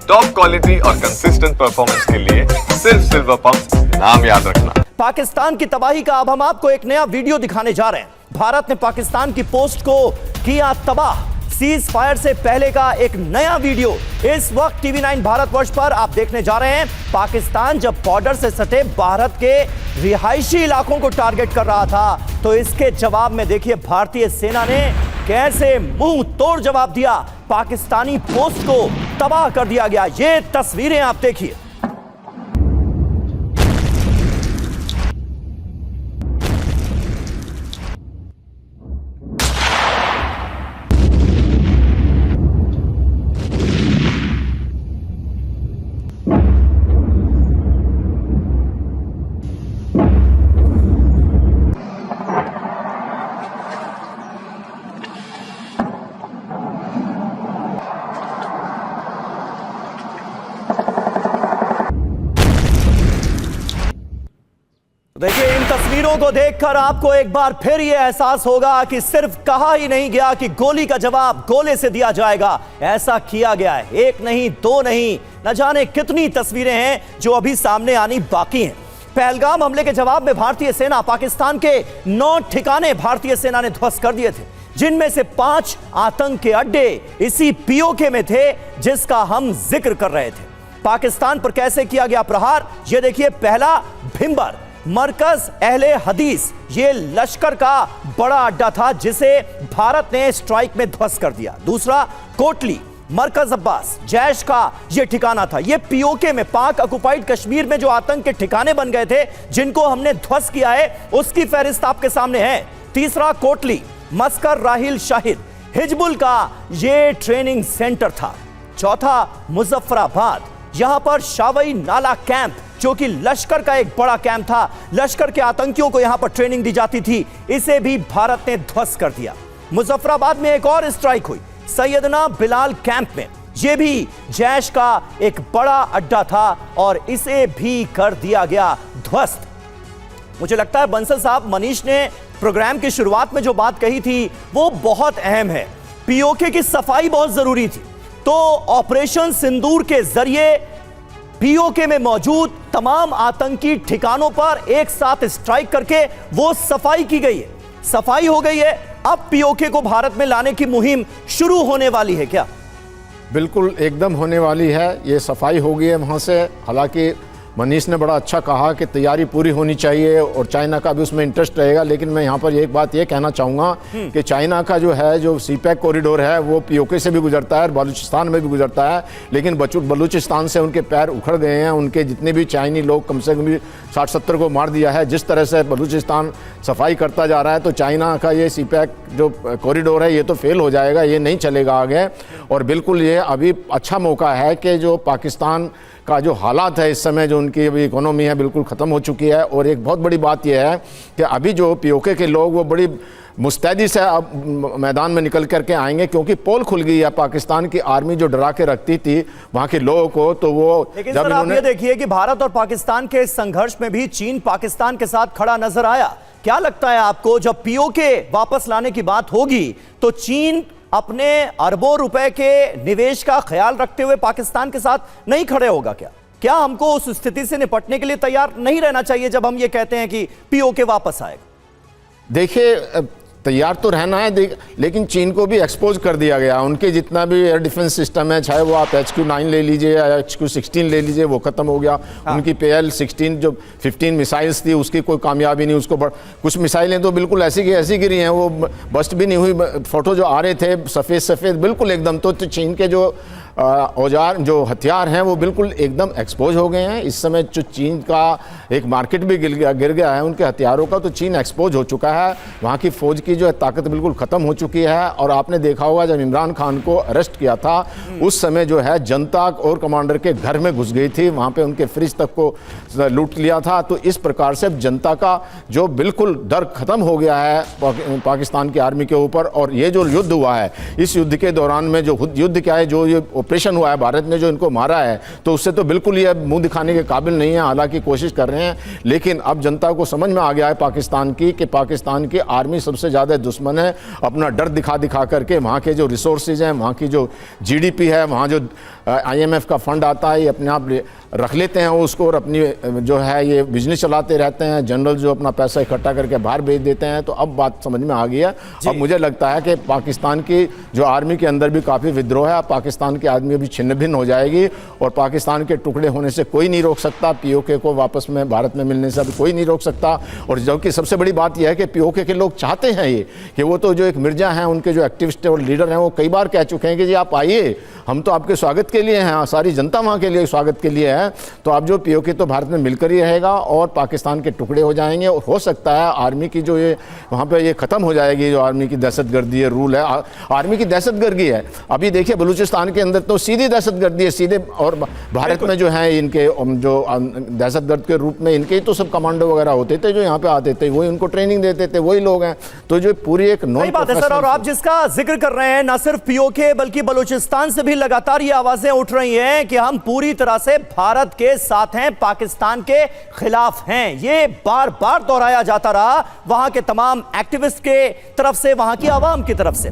Top quality और consistent performance के लिए सिर्फ सिल्वर पंप नाम याद रखना। पाकिस्तान की तबाही का अब हम आपको एक नया वीडियो दिखाने जा रहे हैं। भारत ने पाकिस्तान की पोस्ट को किया तबाह। सीज फायर से पहले का एक नया वीडियो इस वक्त टीवी 9 भारतवर्ष पर आप देखने जा रहे हैं। पाकिस्तान जब बॉर्डर से सटे भारत के रिहायशी इलाकों को टारगेट कर रहा था, तो इसके जवाब में देखिए भारतीय सेना ने कैसे मुंह तोड़ जवाब दिया। पाकिस्तानी पोस्ट को तबाह कर दिया गया। ये तस्वीरें आप देखिए। देखिए, इन तस्वीरों को देखकर आपको एक बार फिर यह एहसास होगा कि सिर्फ कहा ही नहीं गया कि गोली का जवाब गोले से दिया जाएगा। ऐसा किया गया है। एक नहीं, दो नहीं, न जाने कितनी तस्वीरें हैं जो अभी सामने आनी बाकी हैं। पहलगाम हमले के जवाब में भारतीय सेना पाकिस्तान के 9 ठिकाने भारतीय सेना ने ध्वस्त कर दिए थे, जिनमें से 5 आतंक के अड्डे इसी पीओके में थे जिसका हम जिक्र कर रहे थे। पाकिस्तान पर कैसे किया गया प्रहार, यह देखिए। पहला, भिंबर मरकज अहले हदीस, ये लश्कर का बड़ा अड्डा था जिसे भारत ने स्ट्राइक में ध्वस्त कर दिया। दूसरा, कोटली मरकज अब्बास, जैश का यह ठिकाना था। ये पीओके में पाक ऑक्युपाइड कश्मीर में जो आतंक के ठिकाने बन गए थे, जिनको हमने ध्वस्त किया है, उसकी फहरिस्त आपके सामने है। तीसरा, कोटली मस्कर राहिल शाहिद, हिजबुल का ये ट्रेनिंग सेंटर था। चौथा, मुजफ्फराबाद, यहां पर शावई नाला कैंप, जो कि लश्कर का एक बड़ा कैंप था। लश्कर के आतंकियों को यहां पर ट्रेनिंग दी जाती थी। इसे भी भारत ने ध्वस्त कर दिया। मुजफ्फराबाद में एक और स्ट्राइक हुई, सैयदना बिलाल कैंप में। यह भी जैश का एक बड़ा अड्डा था और इसे भी कर दिया गया ध्वस्त। मुझे लगता है बंसल साहब, मनीष ने प्रोग्राम की शुरुआत में जो बात कही थी वो बहुत अहम है। पीओके की सफाई बहुत जरूरी थी, तो ऑपरेशन सिंदूर के जरिए पीओके में मौजूद तमाम आतंकी ठिकानों पर एक साथ स्ट्राइक करके वो सफाई की गई है। सफाई हो गई है। अब पीओके को भारत में लाने की मुहिम शुरू होने वाली है क्या? बिल्कुल एकदम होने वाली है। ये सफाई हो गई है वहाँ से। हालांकि मनीष ने बड़ा अच्छा कहा कि तैयारी पूरी होनी चाहिए और चाइना का भी उसमें इंटरेस्ट रहेगा, लेकिन मैं यहाँ पर एक बात ये कहना चाहूँगा कि चाइना का जो सीपैक कॉरिडोर है वो पीओके से भी गुजरता है और बलूचिस्तान में भी गुजरता है, लेकिन बलूचिस्तान से उनके पैर उखड़ गए हैं। उनके जितने भी चाइनी लोग, कम से कम 60-70 को मार दिया है। जिस तरह से बलूचिस्तान सफाई करता जा रहा है, तो चाइना का ये सीपैक जो कॉरिडोर है ये तो फेल हो जाएगा, ये नहीं चलेगा आगे। और बिल्कुल ये अभी अच्छा मौका है कि जो पाकिस्तान का जो हालात है इस समय, जो उनकी अभी इकोनॉमी है बिल्कुल ख़त्म हो चुकी है। और एक बहुत बड़ी बात यह है कि अभी जो पीओके के लोग वो बड़ी मुस्तैदी से अब मैदान में निकल करके आएंगे, क्योंकि पोल खुल गई है। पाकिस्तान की आर्मी जो डरा के रखती थी वहाँ के लोगों को, तो वो लेकिन सर आप ये देखिए कि भारत और पाकिस्तान के संघर्ष में भी चीन पाकिस्तान के साथ खड़ा नजर आया। क्या लगता है आपको, जब पीओके वापस लाने की बात होगी तो चीन अपने अरबों रुपए के निवेश का ख्याल रखते हुए पाकिस्तान के साथ नहीं खड़े होगा क्या? क्या हमको उस स्थिति से निपटने के लिए तैयार नहीं रहना चाहिए जब हम ये कहते हैं कि पीओके वापस आएगा? देखिए, तैयार तो रहना है, लेकिन चीन को भी एक्सपोज कर दिया गया। उनके जितना भी एयर डिफेंस सिस्टम है, चाहे वो आप HQ-9 ले लीजिए या HQ-16 ले लीजिए, वो ख़त्म हो गया। उनकी PL-16 जो 15 मिसाइल्स थी उसकी कोई कामयाबी नहीं। उसको कुछ मिसाइलें तो बिल्कुल ऐसी की ऐसी गिरी हैं, वो बस्ट भी नहीं हुई। फोटो जो आ रहे थे सफ़ेद सफ़ेद बिल्कुल एकदम, तो चीन के जो औजार, जो हथियार हैं, वो बिल्कुल एकदम एक्सपोज हो गए हैं। इस समय जो चीन का एक मार्केट भी गिर गया है उनके हथियारों का, तो चीन एक्सपोज हो चुका है। वहाँ की फ़ौज की जो है ताकत बिल्कुल ख़त्म हो चुकी है। और आपने देखा होगा जब इमरान खान को अरेस्ट किया था उस समय जो है जनता और कमांडर के घर में घुस गई थी, वहाँ पे उनके फ्रिज तक को लूट लिया था। तो इस प्रकार से जनता का जो बिल्कुल डर ख़त्म हो गया है पाकिस्तान की आर्मी के ऊपर। और ये जो युद्ध हुआ है, इस युद्ध के दौरान में जो युद्ध क्या है, जो ये ऑपरेशन हुआ है भारत ने जो इनको मारा है, तो उससे तो बिल्कुल ये मुंह दिखाने के काबिल नहीं है। हालांकि कोशिश कर रहे हैं, लेकिन अब जनता को समझ में आ गया है पाकिस्तान की कि पाकिस्तान की आर्मी सबसे ज़्यादा दुश्मन है। अपना डर दिखा दिखा करके वहाँ के जो रिसोर्सेज हैं, वहाँ की जो GDP है, वहाँ जो IMF का फंड आता है, ये अपने आप रख लेते हैं उसको और अपनी जो है ये बिजनेस चलाते रहते हैं। जनरल जो अपना पैसा इकट्ठा करके बाहर भेज देते हैं। तो अब बात समझ में आ गई है। अब मुझे लगता है कि पाकिस्तान की जो आर्मी के अंदर भी काफ़ी विद्रोह है। पाकिस्तान की आर्मी भी छिन्न भिन्न हो जाएगी और पाकिस्तान के टुकड़े होने से कोई नहीं रोक सकता। POK को वापस में भारत में मिलने से अभी कोई नहीं रोक सकता। और जो कि सबसे बड़ी बात यह है कि POK के लोग चाहते हैं ये कि वो तो जो एक मिर्जा हैं, उनके जो एक्टिविस्ट और लीडर हैं, वो कई बार कह चुके हैं कि जी आप आइए, हम तो आपके स्वागत के लिए हैं, सारी जनता वहाँ के लिए स्वागत के लिए है। तो अब जो POK तो भारत में मिलकर ही रहेगा और पाकिस्तान के टुकड़े हो जाएंगे। और हो सकता है आर्मी की जो ये वहाँ पे ये ख़त्म हो जाएगी, जो आर्मी की दहशतगर्दी है, रूल है, आर्मी की दहशतगर्दी है। अभी देखिए बलूचिस्तान के अंदर तो सीधी दहशतगर्दी है, सीधे। और भारत में जो है इनके जो दहशतगर्द के रूप में इनके तो सब कमांडो वगैरह होते थे जो यहाँ पे आते थे, वही उनको ट्रेनिंग देते थे, वही लोग हैं। तो जो पूरी एक नॉन बात है सर। और आप जिसका जिक्र कर रहे हैं, न सिर्फ POK बल्कि बलूचिस्तान से भी लगातार ये आवाजें उठ रही हैं कि हम पूरी तरह से भारत के साथ हैं, पाकिस्तान के खिलाफ हैं। ये बार बार दोहराया जाता रहा वहां के तमाम एक्टिविस्ट के तरफ से, वहां की आवाम की तरफ से।